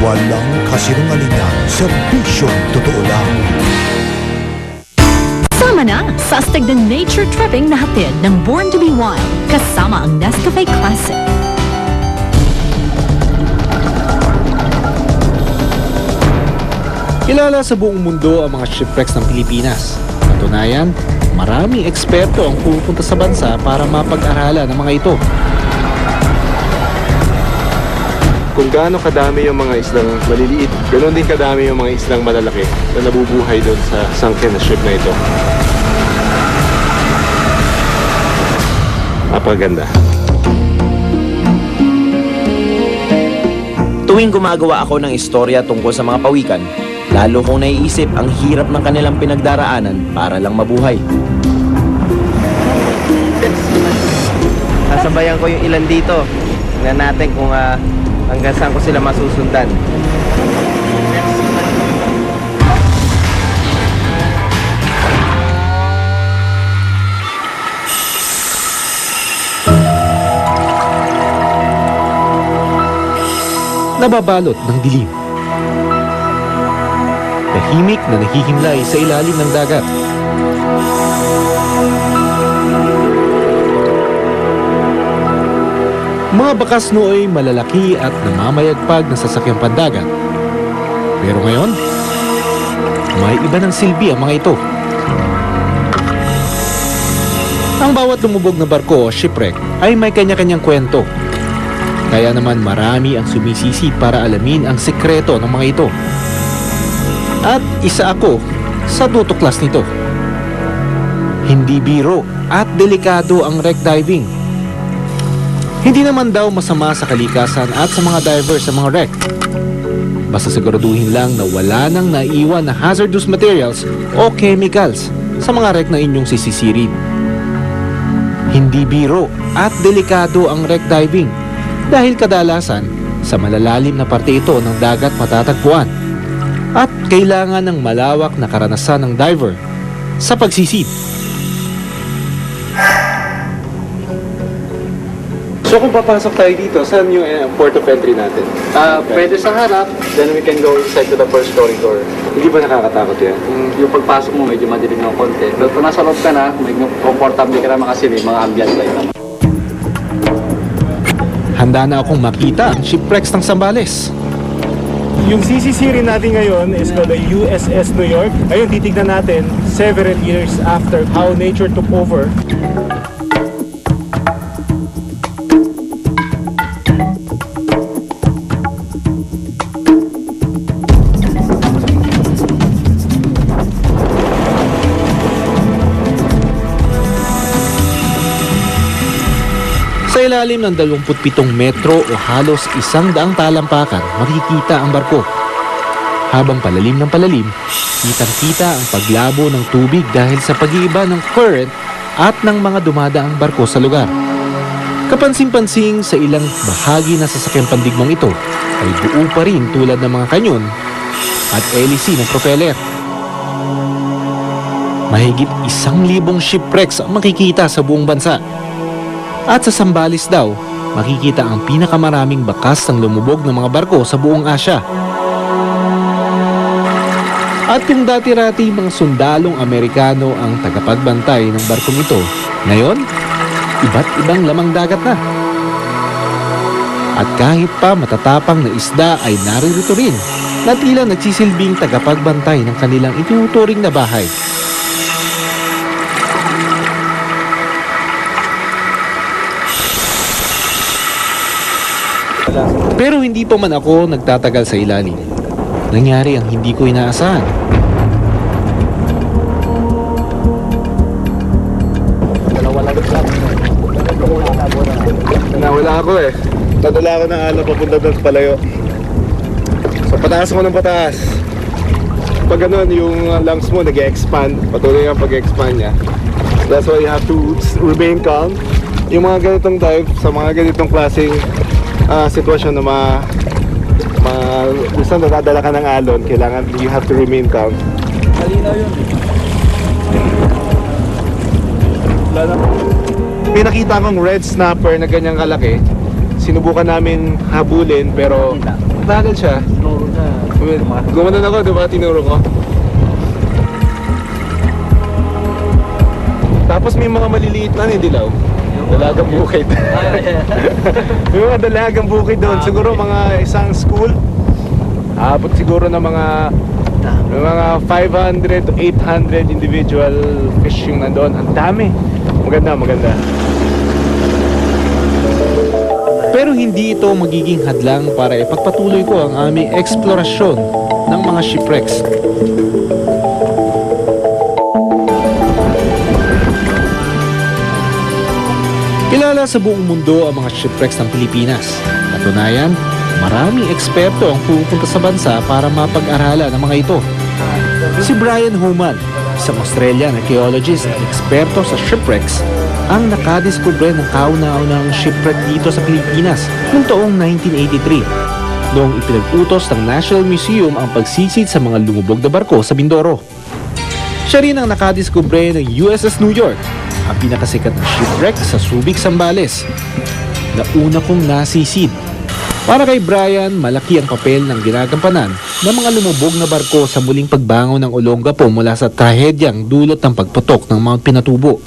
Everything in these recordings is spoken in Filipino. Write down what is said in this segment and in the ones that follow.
Walang kasinungalingan, serbisyong totoo lang. Sama na sa astig na nature tripping na hatid ng Born to be Wild kasama ang Nescafe Classic. Kilala sa buong mundo ang mga shipwrecks ng Pilipinas. Katunayan, maraming eksperto ang pupunta sa bansa para mapag-aralan ang mga ito. Kung gaano kadami yung mga islang maliliit, ganoon din kadami yung mga islang malalaki na nabubuhay doon sa sunken na ship na ito. Napakaganda. Tuwing gumagawa ako ng istorya tungkol sa mga pawikan, lalo kong naiisip ang hirap ng kanilang pinagdaraanan para lang mabuhay. Sasabayan ko yung ilan dito. Tingnan natin kung hanggang saan ko sila masusundan. Nababalot ng dilim. Tahimik na naghihimlay sa ilalim ng dagat. Mga bakas nooy malalaki at namamayagpag na sasakyang pandagat. Pero ngayon, may iba ng silbi ang mga ito. Ang bawat lumubog na barko o shipwreck ay may kanya-kanyang kwento. Kaya naman marami ang sumisisi para alamin ang sekreto ng mga ito. At isa ako sa tutuklas nito. Hindi biro at delikado ang wreck diving. Hindi naman daw masama sa kalikasan at sa mga divers sa mga wreck. Basta siguraduhin lang na wala nang naiwan na hazardous materials o chemicals sa mga wreck na inyong sisisirin. Hindi biro at delikado ang wreck diving dahil kadalasan sa malalalim na parte ito ng dagat matatagpuan at kailangan ng malawak na karanasan ng diver sa pagsisid. So kung papasok tayo dito, saan yung port of entry natin? Pwede sa harap, then we can go inside to the first corridor. Hindi ba nakakatakot yan? Yung pagpasok mo, medyo madilim ng konti. Pero kung nasa loob ka na, medyo comfortable ka naman kasi may mga ambient light naman. Handa na akong makita ang shipwrecks ng Zambales. Yung sisisirin natin ngayon is called the USS New York. Ayun, titignan natin several years after how nature took over. Sa ilalim ng 27 metro o halos 100 talampakan, makikita ang barko. Habang palalim ng palalim, kitang-kita ang paglabo ng tubig dahil sa pag-iiba ng current at ng mga dumadaang barko sa lugar. Kapansin-pansing sa ilang bahagi na sasakyang pandigmang ito ay buo pa rin tulad ng mga kanyon at hélice ng propeller. Mahigit 1,000 shipwrecks ang makikita sa buong bansa. At sa Zambales daw, makikita ang pinakamaraming bakas ng lumubog ng mga barko sa buong Asya. At kung dati-rati mga sundalong Amerikano ang tagapagbantay ng barkong ito, ngayon, iba't ibang lamang dagat na. At kahit pa matatapang na isda ay naririto rin na tila nagsisilbing tagapagbantay ng kanilang itinuturing na bahay. Pero hindi pa man ako nagtatagal sa ilalim. Nangyari ang hindi ko inaasahan. Nawala ako eh. Nadala ako ng alon papunta doon sa palayo. So pataas ako ng pataas. Pag ganun, yung lungs mo nag-expand. Patuloy ang pag-expand niya. That's why you have to remain calm. Yung mga ganitong dive, sa mga ganitong klaseng sitwasyon na minsan nadadala ka ng alon, kailangan you have to remain calm. Malinaw yun. Pinakita kong red snapper na ganyang kalaki, sinubukan namin habulin pero bagal siya. Gumanon ako, di ba? Tinuro ko. Tapos may mga maliliit na dilaw. Dalagang bukid. May mga dalagang bukid doon. Siguro mga isang school. Abot siguro ng mga 500 to 800 individual fish yung nandoon. Ang dami. Maganda. Pero hindi ito magiging hadlang para ipagpatuloy ko ang aming eksplorasyon ng mga shipwrecks. Kilala sa buong mundo ang mga shipwrecks ng Pilipinas. Katunayan, maraming eksperto ang pupunta sa bansa para mapag-aralan ang mga ito. Si Brian Homan, isang Australian archaeologist at eksperto sa shipwrecks, ang nakadiskubre ng kauna-unang shipwreck dito sa Pilipinas noong taong 1983, noong ipinag-utos ng National Museum ang pagsisid sa mga lumubog na barko sa Mindoro. Siya rin ang nakadiskubre ng USS New York, ang pinakasikat na shipwreck sa Subic, Zambales, na una kong nasisid. Para kay Brian, malaki ang papel ng ginagampanan ng mga lumubog na barko sa muling pagbangon ng Olongapo mula sa trahedyang dulot ng pagputok ng Mount Pinatubo.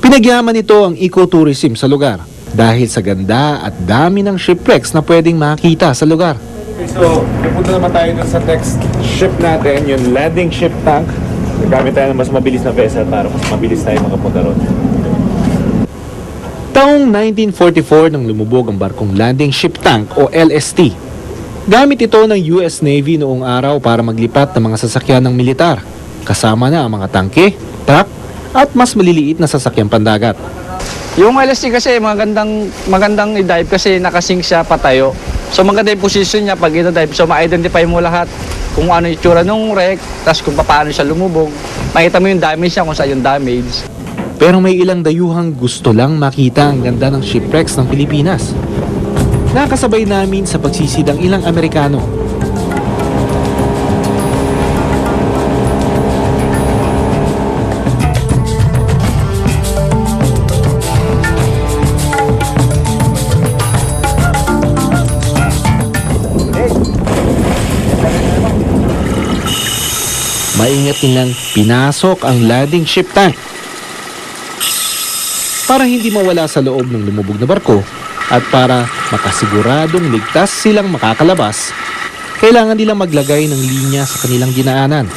Pinagyaman nito ang ecotourism sa lugar dahil sa ganda at dami ng shipwrecks na pwedeng makita sa lugar. Okay, so, pupunta naman tayo dun sa next ship natin, yung landing ship tank. Gamit tayo ng mas mabilis na vessel para mas mabilis tayo makapunta ron. Taong 1944 nang lumubog ang barkong Landing Ship Tank o LST. Gamit ito ng US Navy noong araw para maglipat ng mga sasakyan ng militar, kasama na ang mga tangke, truck, at mas maliliit na sasakyang pandagat. Yung LST kasi magandang i-dive kasi nakasink siya patayo. So maganda yung position niya pag ina-dive. So ma-identify mo lahat kung ano yung itsura ng wreck, tapos kung paano siya lumubog. Makita mo yung damage niya kung saan yung damage. Pero may ilang dayuhang gusto lang makita ang ganda ng shipwrecks ng Pilipinas. Nakasabay namin sa pagsisid ang ilang Amerikano. Maingat nilang pinasok ang landing ship tank para hindi mawala sa loob ng lumubog na barko at para makasiguradong ligtas silang makakalabas, kailangan nilang maglagay ng linya sa kanilang dinaanan.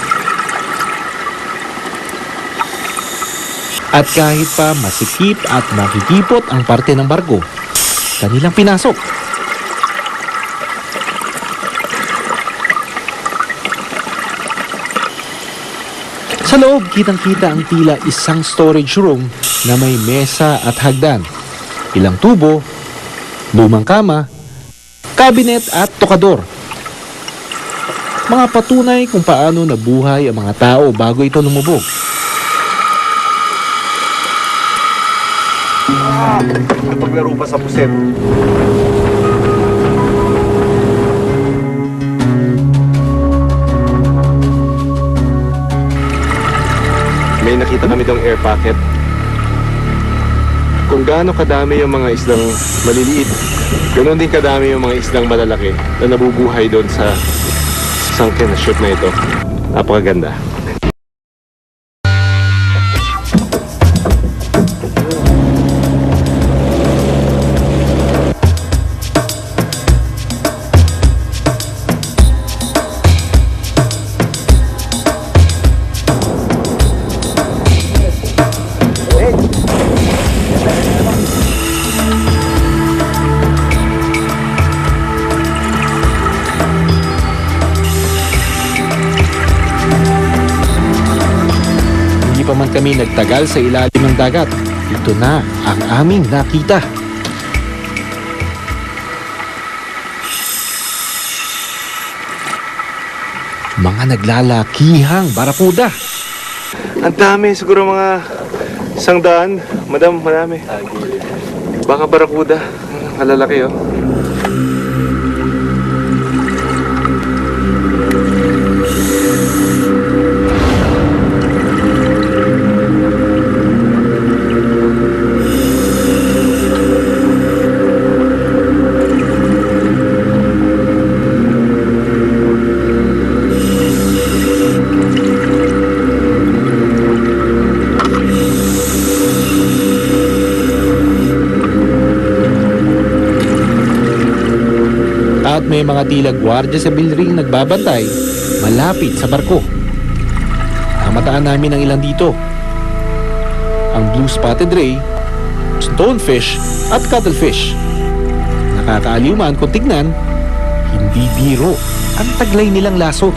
At kahit pa masikip at makikipot ang parte ng barko, kanilang pinasok. Sa loob, kitang-kita ang tila isang storage room na may mesa at hagdan, ilang tubo, lumang kama, kabinet at tokador. Mga patunay kung paano nabuhay ang mga tao bago ito lumubog. Paglaro pa sa puset. May nakita kami tong air pocket. Kung gaano kadami yung mga islang maliliit, ganoon din kadami yung mga islang malalaki na nabubuhay doon sa sunken na ship na ito. Napakaganda. Pa man kami nagtagal sa ilalim ng dagat, ito na ang aming nakita. Mga naglalakihang barakuda. Ang dami, siguro mga 100. Madam, marami. Baka barakuda. Malalaki, oh. At may mga tila gwardiya sa ring nagbabantay malapit sa barko. Namataan namin ang ilan dito. Ang blue spotted ray, stonefish at cuttlefish. Nakakaaliw man kung tignan, hindi biro ang taglay nilang laso.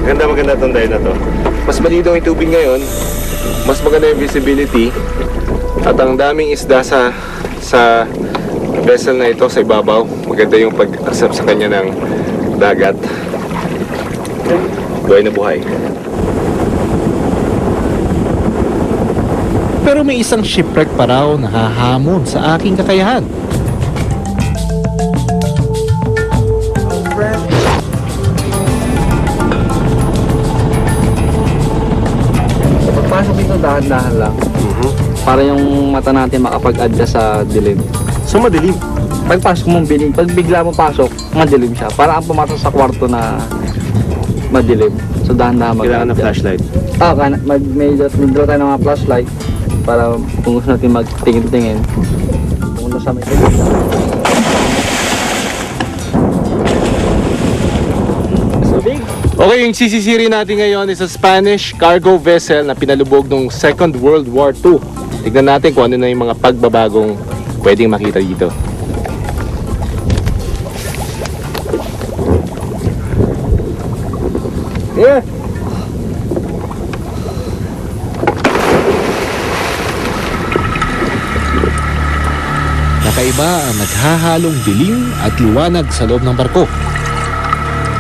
Maganda itong dive na to. Mas malinaw yung tubig ngayon, mas maganda yung visibility, at ang daming isda sa vessel na ito sa ibabaw. Maganda yung pag-accept sa kanya ng dagat. Buhay na buhay. Pero may isang shipwreck pa raw na hahamon sa aking kakayahan. Pagpasok dito, dahan-dahan lang. Para yung mata natin makapag-adjust sa dilim. So madilim. Pagpasok mong biling, pag bigla mo pasok, madilim siya. Para ang pumasok sa kwarto na madilim. So dahan-dahan Kailangan ng flashlight. May draw tayo ng mga flashlight para kung gusto natin magtingin-tingin. Pumunta sa may Okay, yung CCC natin ngayon is a Spanish cargo vessel na pinalubog noong Second World War II. Tignan natin kung ano na yung mga pagbabagong pwedeng makita dito. Yeah. Nakaiba ang naghahalong dilim at liwanag sa loob ng barko.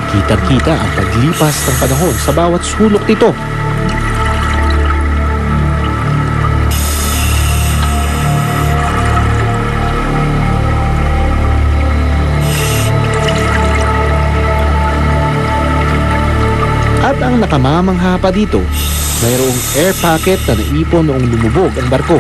Kitang-kita ang paglipas ng panahon sa bawat sulok nito. At ang nakamamangha pa dito, mayroong air pocket na naipon noong lumubog ang barko.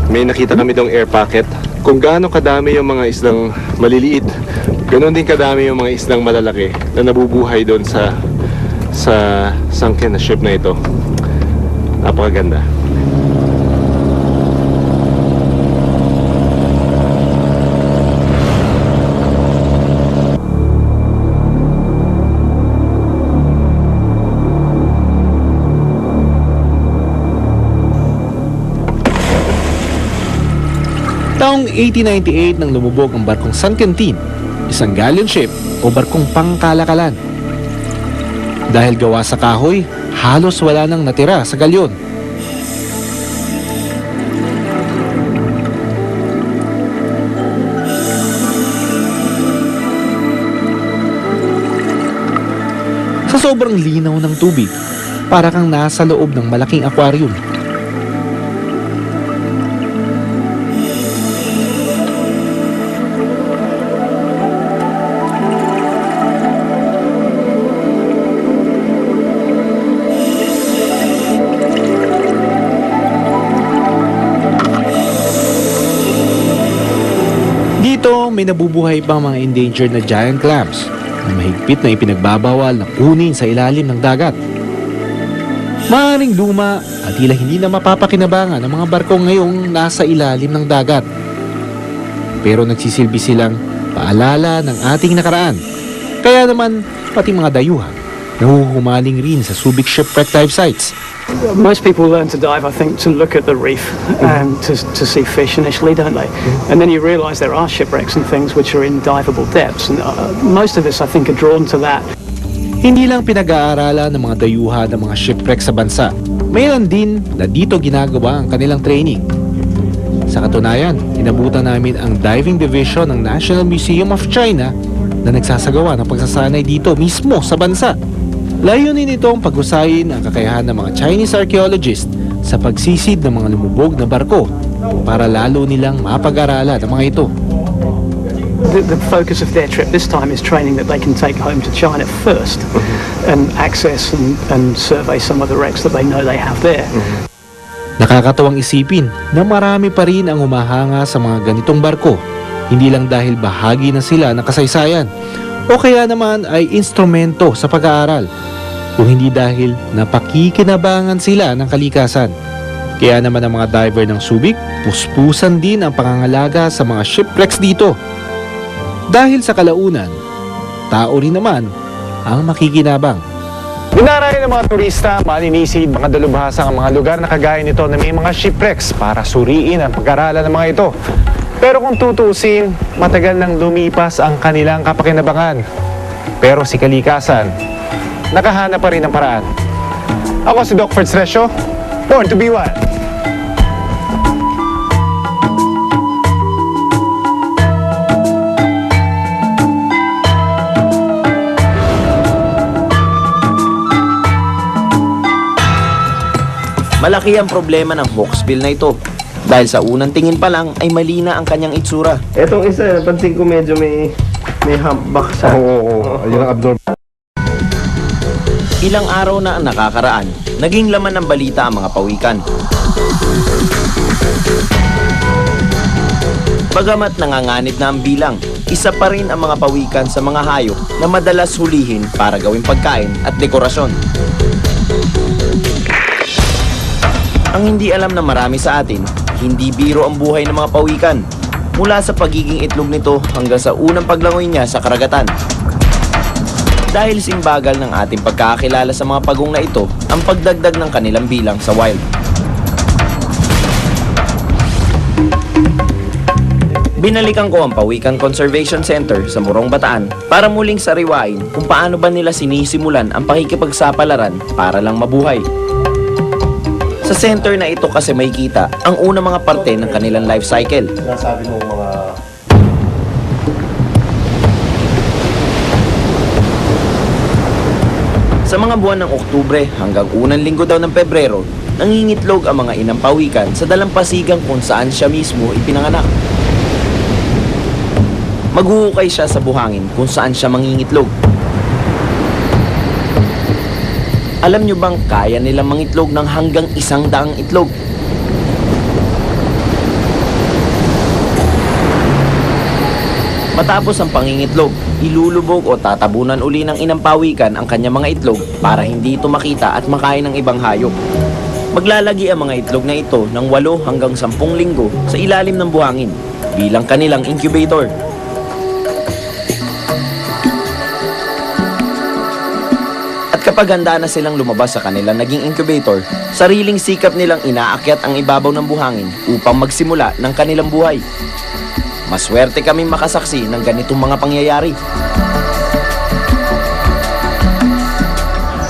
May nakita kami dong air pocket. Kung gaano kadami yung mga islang maliliit, ganoon din kadami yung mga islang malalaki na nabubuhay doon sa sunken na ship na ito. Napakaganda. Taong 1898 nang lumubog ang barkong San Quintin, isang galleon ship o barkong pangkalakalan. Dahil gawa sa kahoy, halos wala nang natira sa galyon. Sa sobrang linaw ng tubig, para kang nasa loob ng malaking aquarium. Dito, may nabubuhay pang mga endangered na giant clams na mahigpit na ipinagbabawal na kunin sa ilalim ng dagat. Maaaring luma at tila hindi na mapapakinabangan ang mga barko ngayong nasa ilalim ng dagat. Pero nagsisilbi silang paalala ng ating nakaraan. Kaya naman, pati mga dayuhan, nahuhumaling rin sa Subic shipwreck dive sites. Most people learn to dive, I think, to look at the reef and to see fish initially, don't they? And then you realise there are shipwrecks and things which are in diveable depths. And most of us, I think, are drawn to that. Hindi lang pinag-aaralan ng mga dayuhan ng mga shipwreck sa bansa. Mayroon din na dito ginagawa ang kanilang training. Sa katunayan, inabutan namin ang diving division ng National Museum of China na nagsasagawa ng pagsasanay dito mismo sa bansa. Layunin nito ang paghusayin ang kakayahan ng mga Chinese archaeologists sa pagsisid ng mga lumubog na barko para lalo nilang mapag-aralan ang mga ito. The focus of their trip this time is training that they can take home to China first and access and survey some of the wrecks that they know they have there. Nakakatawang isipin na marami pa rin ang humahanga sa mga ganitong barko, hindi lang dahil bahagi na sila ng kasaysayan o kaya naman ay instrumento sa pag-aaral, kung hindi dahil napakikinabangan sila ng kalikasan. Kaya naman ang mga diver ng Subic, puspusan din ang pangangalaga sa mga shipwrecks dito. Dahil sa kalaunan, tao rin naman ang makikinabang. Dinarayo ng mga turista, maninisid, mga dalubhasa ang mga lugar na kagaya nito na may mga shipwrecks para suriin ang pag-aralan ng mga ito. Pero kung tutusin, matagal nang lumipas ang kanilang kapakinabangan. Pero si kalikasan, nakahanap pa rin ng paraan. Ako si Doc Ferds Resio, born to be wild. Malaki ang problema ng Hawksbill na ito. Dahil sa unang tingin pa lang ay mali na ang kanyang itsura. Etong isa, pansin ko medyo may humpback siya. Oo. Ayun ang abnormal. Ilang araw na ang nakakaraan, naging laman ng balita ang mga pawikan. Bagamat nanganganib na ang bilang, isa pa rin ang mga pawikan sa mga hayop na madalas hulihin para gawing pagkain at dekorasyon. Ang hindi alam na marami sa atin, hindi biro ang buhay ng mga pawikan. Mula sa pagiging itlog nito hanggang sa unang paglangoy niya sa karagatan. Dahil simbagal ng ating pagkakakilala sa mga pagong na ito, ang pagdagdag ng kanilang bilang sa wild. Binalikan ko ang Pawikan Conservation Center sa Morong Bataan para muling sariwain kung paano ba nila sinisimulan ang pakikipagsapalaran para lang mabuhay. Sa center na ito kasi may kita ang unang mga parte ng kanilang life cycle. Nasabi mo mga... Sa mga buwan ng Oktubre hanggang unang linggo daw ng Pebrero, nangingitlog ang mga inang pawikan sa dalampasigang kung saan siya mismo ipinanganak. Maghuhukay siya sa buhangin kung saan siya mangingitlog. Alam nyo bang kaya nilang mangitlog ng hanggang 100 itlog? Matapos ang pangingitlog, ilulubog o tatabunan uli ng inang pawikan ang kanyang mga itlog para hindi ito makita at makain ng ibang hayop. Maglalagi ang mga itlog na ito ng 8 hanggang 10 linggo sa ilalim ng buhangin bilang kanilang incubator. At kapag handa na silang lumabas sa kanilang naging incubator, sariling sikap nilang inaakyat ang ibabaw ng buhangin upang magsimula ng kanilang buhay. Maswerte kaming makasaksi ng ganitong mga pangyayari.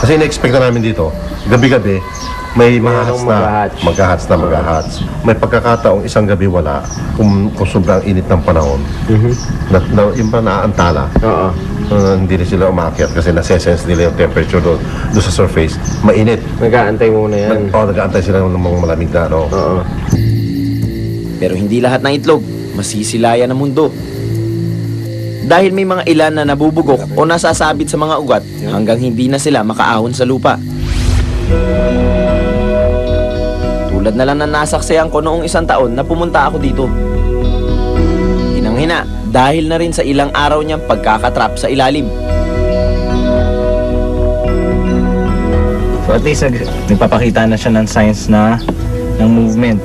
Kasi in-expect na namin dito, gabi-gabi, may mag-hatch na. May pagkakataong isang gabi wala, kung sobrang init ng panahon, yung pa naaantala. Hindi na sila umakyat kasi nasa-sense nila yung temperature doon sa surface. Mainit. Nag-aantay muna yan. Nag-aantay sila ng mga malamig na Pero hindi lahat ng itlog masisilayan ng mundo. Dahil may mga ilan na nabubugok o nasasabit sa mga ugat hanggang hindi na sila makaahon sa lupa. Tulad na lang na nasaksihan ko noong 1 taon na pumunta ako dito. Hinang-hina dahil na rin sa ilang araw niyang pagkakatrap sa ilalim. So at least nagpapakita na siya ng signs na ng movement.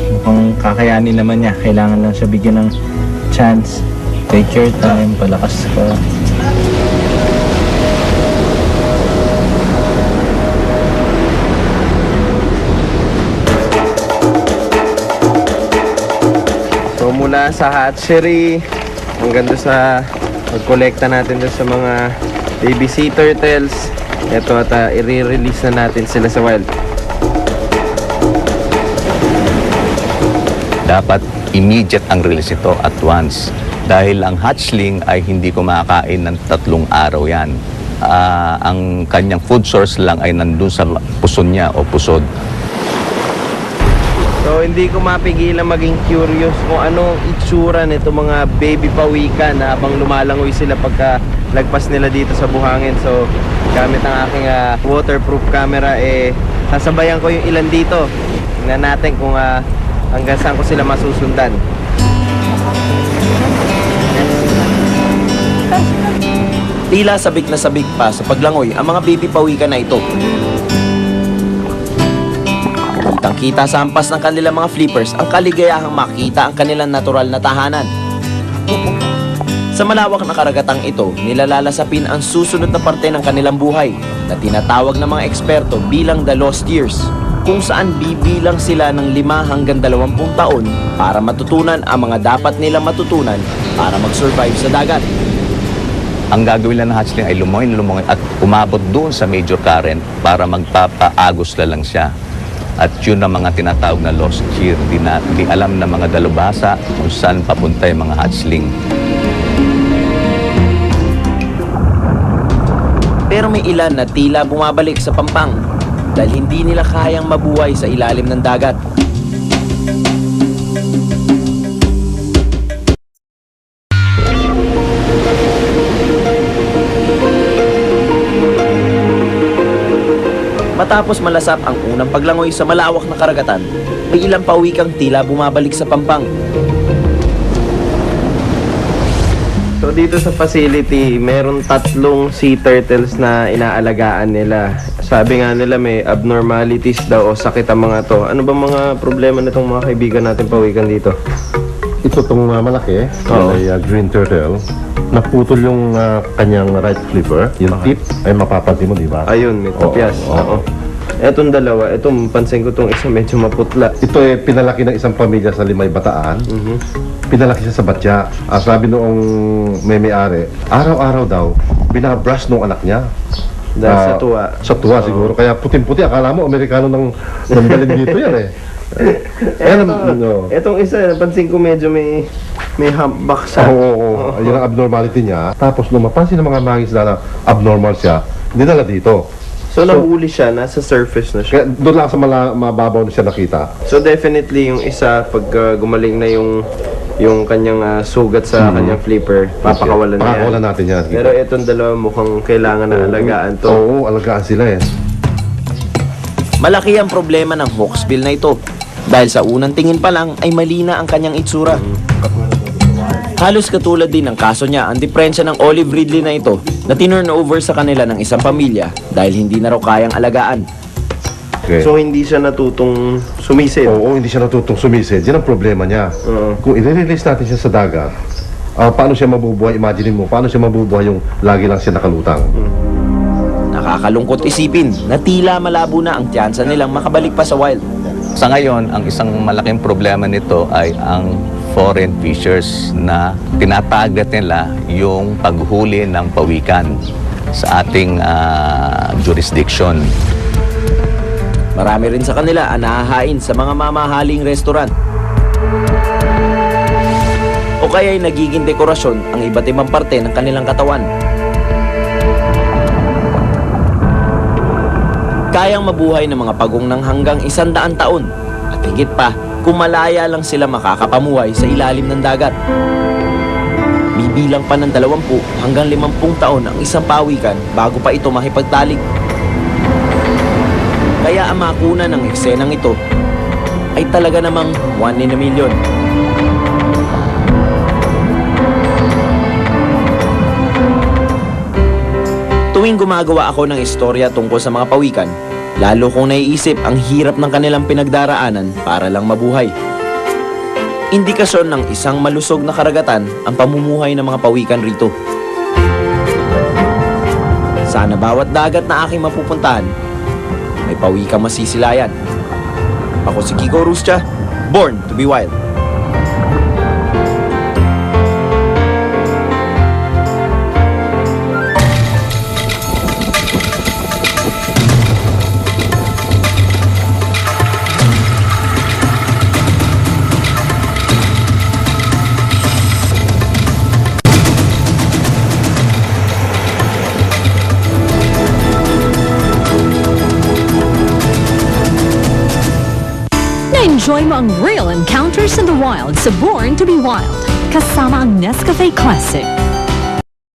Mukhang kakayanin naman niya. Kailangan lang siya bigyan ng chance. Take your time, palakas ka. So mula sa hatchery hanggang doon sa pag-collecta natin doon sa mga baby sea turtles, ito at i-release na natin sila sa wild. Dapat immediate ang release ito at once. Dahil ang hatchling ay hindi kumakain ng 3 araw yan. Ang kanyang food source lang ay nandun sa puson niya o pusod. So hindi ko mapigilan maging curious kung anong itsura nito mga baby pawikan na habang lumalangoy sila pagka lagpas nila dito sa buhangin. So gamit ang aking waterproof camera, sasabayan ko yung ilan dito. Tingnan natin kung hanggang saan ko sila masusundan. Tila sabik na sabik pa sa paglangoy ang mga baby pawikan na ito. Kitang-kita sa hampas ng kanilang mga flippers ang kaligayahang makita ang kanilang natural na tahanan. Sa malawak na karagatang ito, nilalalasapin ang susunod na parte ng kanilang buhay na tinatawag ng mga eksperto bilang the lost years, kung saan bibilang sila ng 5 hanggang 20 taon para matutunan ang mga dapat nilang matutunan para mag-survive sa dagat. Ang gagawin lang ng hatchling ay lumangoy at umabot doon sa major current para magpapaagos na lang siya. At yun ang mga tinatawag na lost year. Di alam ng mga dalubhasa kung saan papunta yung mga hatchling. Pero may ilan na tila bumabalik sa pampang dahil hindi nila kayang mabuhay sa ilalim ng dagat. Matapos malasap ang unang paglangoy sa malawak na karagatan, may ilang pauwikang tila bumabalik sa pampang. So dito sa facility, meron 3 sea turtles na inaalagaan nila. Sabi nga nila may abnormalities daw o sakit ang mga to. Ano ba mga problema nitong mga kaibigan natin pawikan dito? Ito tong malaki, ay green turtle. Naputol yung kanyang right flipper. Yung tip ay mapapansin mo, di ba? Ayun, may tapyas. Oo. Etong dalawa, itong pansin ko itong isa medyo maputla. Ito ay pinalaki ng isang pamilya sa Limay, Bataan. Pinalaki siya sa batya. Sabi noong may-ari, araw-araw daw, binabrush nung anak niya. Dahil sa tuwa. Sa tuwa siguro. Kaya puting-puti, akala mo Amerikano nang galing dito yan eh. Etong isa, napansin ko medyo may humpback siya. Oo. Yun ang abnormality niya. Tapos nung mapansin ng mga mangisda na abnormal siya, dinala dito. So nahuli siya, nasa surface na siya. Kaya doon lang sa mababaw na siya nakita. So definitely yung isa, pag gumaling na yung kanyang sugat sa kanyang flipper, papakawalan na yan. Papakawalan natin yan. Pero itong dalawa mukhang kailangan na alagaan to. Oo, alagaan sila eh. Malaki ang problema ng hawksbill na ito dahil sa unang tingin pa lang ay mali na ang kanyang itsura. Halos katulad din ng kaso niya ang diferensya ng Olive Ridley na ito na tinurn over sa kanila ng isang pamilya dahil hindi na raw kayang alagaan. Okay. So hindi siya natutong sumisid? Oo, hindi siya natutong sumisid. Yan ang problema niya. Kung i-release natin siya sa dagat, paano siya mabubuhay? Imagine mo, paano siya mabubuhay yung lagi lang siya nakalutang? Nakakalungkot isipin na tila malabo na ang tiyansa nilang makabalik pa sa wild. Sa ngayon, ang isang malaking problema nito ay ang foreign fishers na tinatagat nila yung paghuli ng pawikan sa ating jurisdiction. Marami rin sa kanila ang nahahain sa mga mamahaling restaurant. O kaya'y nagiging dekorasyon ang iba't ibang parte ng kanilang katawan. Kayang mabuhay ng mga pagong ng hanggang 100 taon at higit pa kung malaya lang sila makakapamuhay sa ilalim ng dagat. Bibilang pa ng 20 hanggang 50 taon ang isang pawikan bago pa ito makipagtalik. Kaya ang makuna ng eksenang ito ay talaga namang 1 in a million. Tuwing gumagawa ako ng istorya tungkol sa mga pawikan, lalo kong naiisip ang hirap ng kanilang pinagdaraanan para lang mabuhay. Indikasyon ng isang malusog na karagatan ang pamumuhay ng mga pawikan rito. Sana bawat dagat na aking mapupuntahan, may pawikang masisilayan. Ako si Kiko Ruscha, born to be wild. Na-enjoy mo ang real encounters in the wild sa Born to be Wild kasama ang Nescafe Classic.